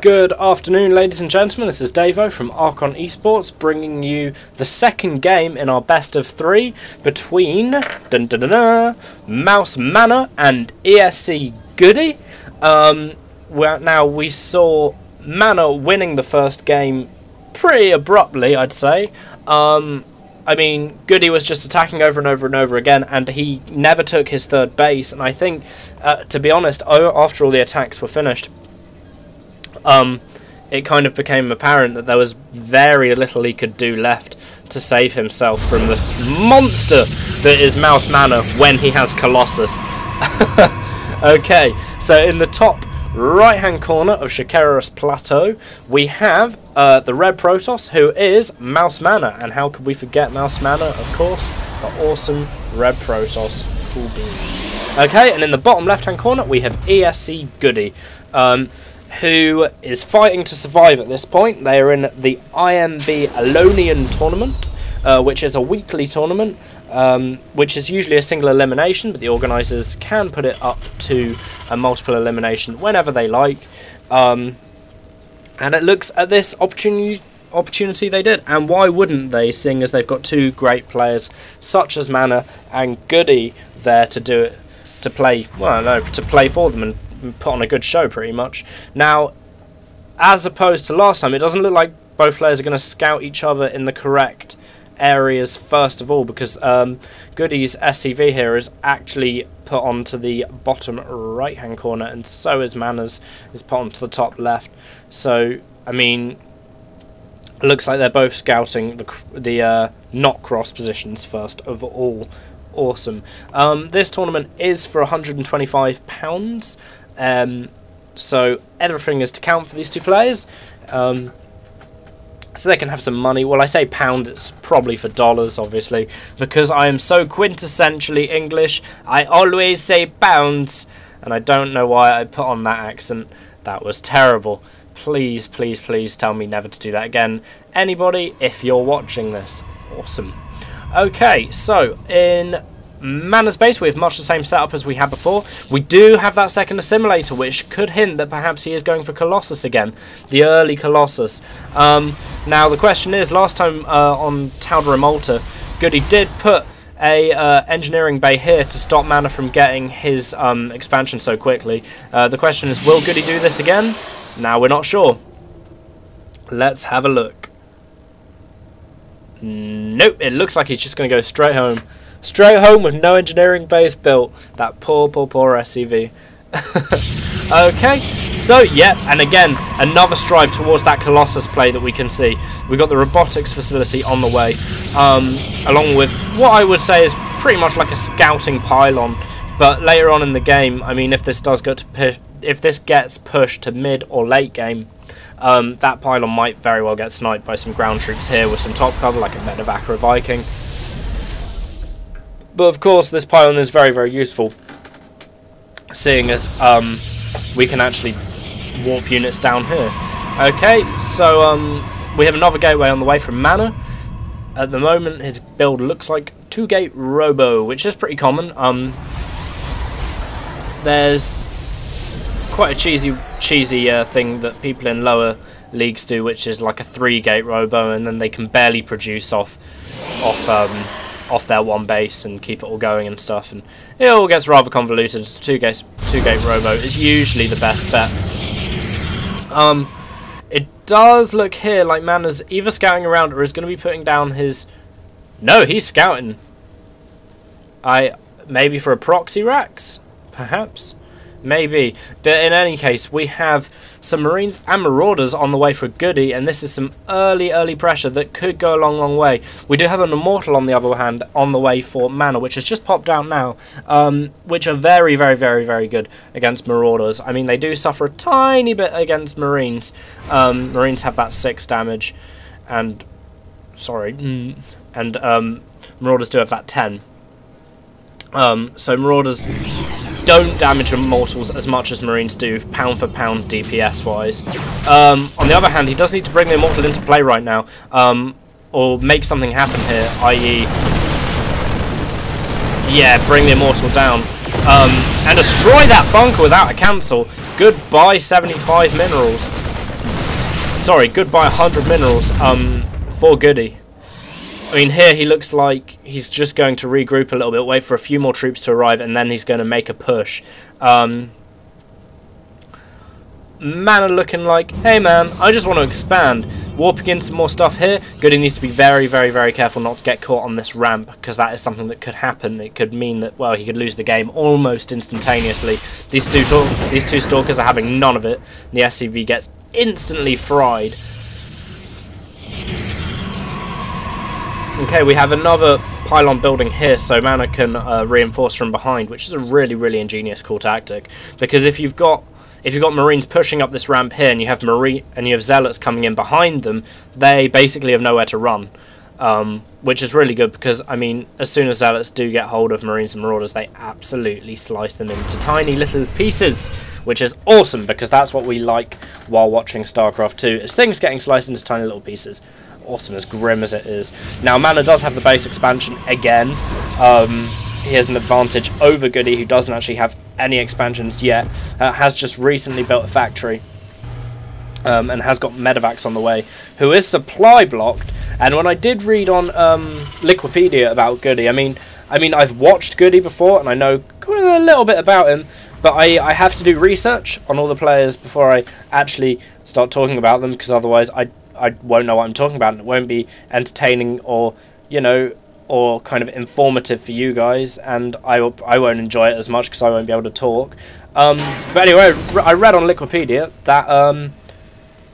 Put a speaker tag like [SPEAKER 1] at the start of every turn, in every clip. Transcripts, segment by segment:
[SPEAKER 1] Good afternoon, ladies and gentlemen. This is Davo from Archon Esports, bringing you the second game in our best of three between mouzMaNa and ESCGoOdy. Now we saw Mana winning the first game pretty abruptly, I'd say. I mean, Goody was just attacking over and over and over again, and he never took his third base. And I think, to be honest, after all the attacks were finished, it kind of became apparent that there was very little he could do left to save himself from the monster that is mouzMaNa when he has Colossus. Okay, so in the top right-hand corner of Shakera's Plateau, we have the red Protoss, who is mouzMaNa. And how could we forget mouzMaNa, of course? The awesome red Protoss. Cool beans. Okay, and in the bottom left-hand corner, we have ESCGoOdy, who is fighting to survive at this point. They are in the IMB Alonian tournament, which is a weekly tournament, which is usually a single elimination, but the organisers can put it up to a multiple elimination whenever they like. And it looks at this opportunity they did, and why wouldn't they, seeing as they've got two great players such as Mana and Goody there to do it, to play, well, no, to play for them and put on a good show, pretty much. Now, as opposed to last time, it doesn't look like both players are going to scout each other in the correct areas first of all, because Goody's SCV here is actually put onto the bottom right hand corner, and so is Mana's is put onto the top left. So I mean, it looks like they're both scouting the not cross positions first of all. Awesome. This tournament is for £125, so everything is to count for these two players. So they can have some money. Well, I say pound, it's probably for dollars, obviously, because I am so quintessentially English. I always say pounds, and I don't know why I put on that accent. That was terrible. Please, please, please tell me never to do that again. Anybody, if you're watching this. Awesome. Okay, so in Mana's base we have much the same setup as we had before. We do have that second assimilator, which could hint that perhaps he is going for Colossus again, the early Colossus. Now the question is, last time on Taldra Malta, Goody did put a engineering bay here to stop Mana from getting his expansion so quickly. The question is, will Goody do this again? Now we're not sure. Let's have a look. Nope, it looks like he's just going to go straight home. Straight home with no engineering base built. That poor SCV. Okay, so yeah, and again, another strive towards that Colossus play that we can see. We've got the robotics facility on the way, along with what I would say is pretty much like a scouting pylon. But later on in the game, I mean, if this does go to if this gets pushed to mid or late game, that pylon might very well get sniped by some ground troops here with some top cover, like a Medevac or a Viking. But of course, this pylon is very, very useful, seeing as we can actually warp units down here. Okay, so we have another gateway on the way from Mana. At the moment, his build looks like 2-gate Robo, which is pretty common. There's quite a cheesy thing that people in lower leagues do, which is like a 3-gate Robo, and then they can barely produce off their one base and keep it all going and stuff, and it all gets rather convoluted. 2-gate Robo is usually the best bet. It does look here like Mana's either scouting around or is going to be putting down his... No, he's scouting. Maybe for a proxy racks, perhaps. Maybe, but in any case, we have some Marines and Marauders on the way for Goody, and this is some early pressure that could go a long way. We do have an Immortal, on the other hand, on the way for Mana, which has just popped out now, which are very, very, very, very good against Marauders. I mean, they do suffer a tiny bit against Marines. Marines have that 6 damage, and Marauders do have that 10. So Marauders don't damage Immortals as much as Marines do, pound for pound DPS wise. On the other hand, he does need to bring the Immortal into play right now, or make something happen here, i.e. yeah, bring the Immortal down. And destroy that bunker without a cancel. Goodbye 75 minerals. sorry, goodbye 100 minerals for Goody. I mean, here he looks like he's just going to regroup a little bit, wait for a few more troops to arrive, and then he's going to make a push. MANA looking like, hey man, I just want to expand. Warping in some more stuff here. Goody needs to be very, very, very careful not to get caught on this ramp, because that is something that could happen. It could mean that, well, he could lose the game almost instantaneously. These two Stalkers are having none of it. The SCV gets instantly fried. Okay, we have another pylon building here, so MANA can reinforce from behind, which is a really, really ingenious, cool tactic. Because if you've got Marines pushing up this ramp here, and you have Zealots coming in behind them, they basically have nowhere to run, which is really good because, I mean, as soon as Zealots do get hold of Marines and Marauders, they absolutely slice them into tiny little pieces, which is awesome because that's what we like while watching StarCraft 2, is things getting sliced into tiny little pieces. Awesome, as grim as it is. Now, MANA does have the base expansion again. He has an advantage over Goody, who doesn't actually have any expansions yet. Has just recently built a factory. And has got medevacs on the way, who is supply blocked. And when I did read on Wikipedia about Goody, I mean, I've watched Goody before, and I know a little bit about him, but I have to do research on all the players before I actually start talking about them, because otherwise I won't know what I'm talking about, and it won't be entertaining or, you know, or kind of informative for you guys, and I won't enjoy it as much because I won't be able to talk. But anyway, I read on Wikipedia that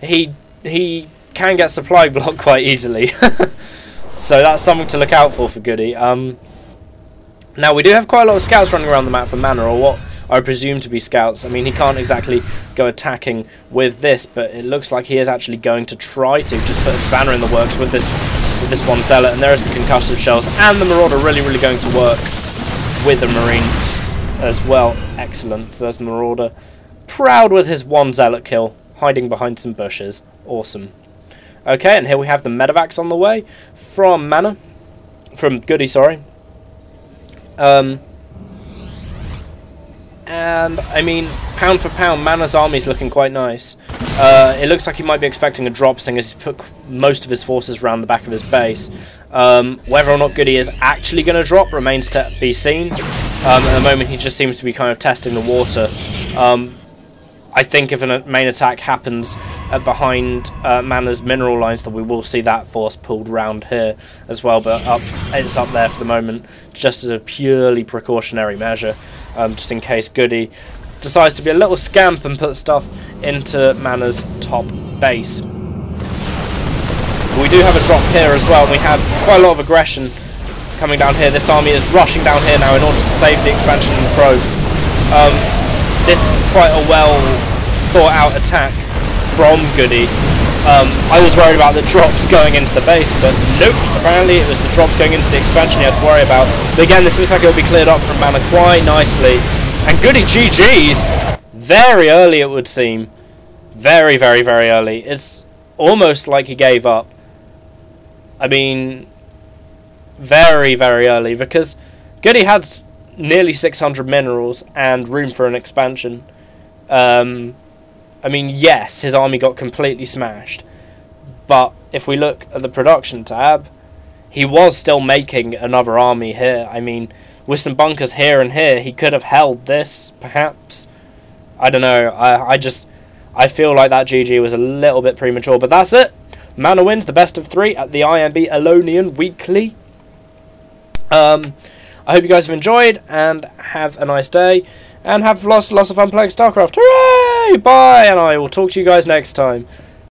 [SPEAKER 1] he can get supply blocked quite easily, so that's something to look out for Goody. Now we do have quite a lot of scouts running around the map for MANA, or what I presume to be scouts. I mean, he can't exactly go attacking with this, but it looks like he is actually going to try to just put a spanner in the works with this one Zealot, and there's the concussive shells, and the Marauder really, really going to work with the Marine as well. Excellent. So there's the Marauder, proud with his one Zealot kill, hiding behind some bushes. Awesome. Okay, and here we have the medevacs on the way from MANA, from Goody, sorry. And, I mean, pound for pound, MANA's army is looking quite nice. It looks like he might be expecting a drop, seeing as he's put most of his forces around the back of his base. Whether or not Goody is actually going to drop remains to be seen. At the moment, he just seems to be kind of testing the water. I think if a main attack happens behind MANA's mineral lines, then we will see that force pulled round here as well. But it's up there for the moment, just as a purely precautionary measure, just in case Goody decides to be a little scamp and put stuff into MANA's top base. We do have a drop here as well. We have quite a lot of aggression coming down here. This army is rushing down here now in order to save the expansion and the probes. This is quite a well thought out attack from Goody. I was worried about the drops going into the base, but nope, apparently it was the drops going into the expansion he had to worry about. But again, this looks like it'll be cleared up from MANA quite nicely. And Goody GG's very early, it would seem. Very, very, very early. It's almost like he gave up. I mean, very, very early, because Goody had nearly 600 minerals and room for an expansion. I mean, yes, his army got completely smashed, but if we look at the production tab, he was still making another army here. I mean, with some bunkers here and here, he could have held this, perhaps. I don't know. I feel like that GG was a little bit premature, but that's it. MANA wins the best of 3 at the IMB Weekly. I hope you guys have enjoyed, and have a nice day, and have lots of fun playing StarCraft. Hooray! Bye, and I will talk to you guys next time.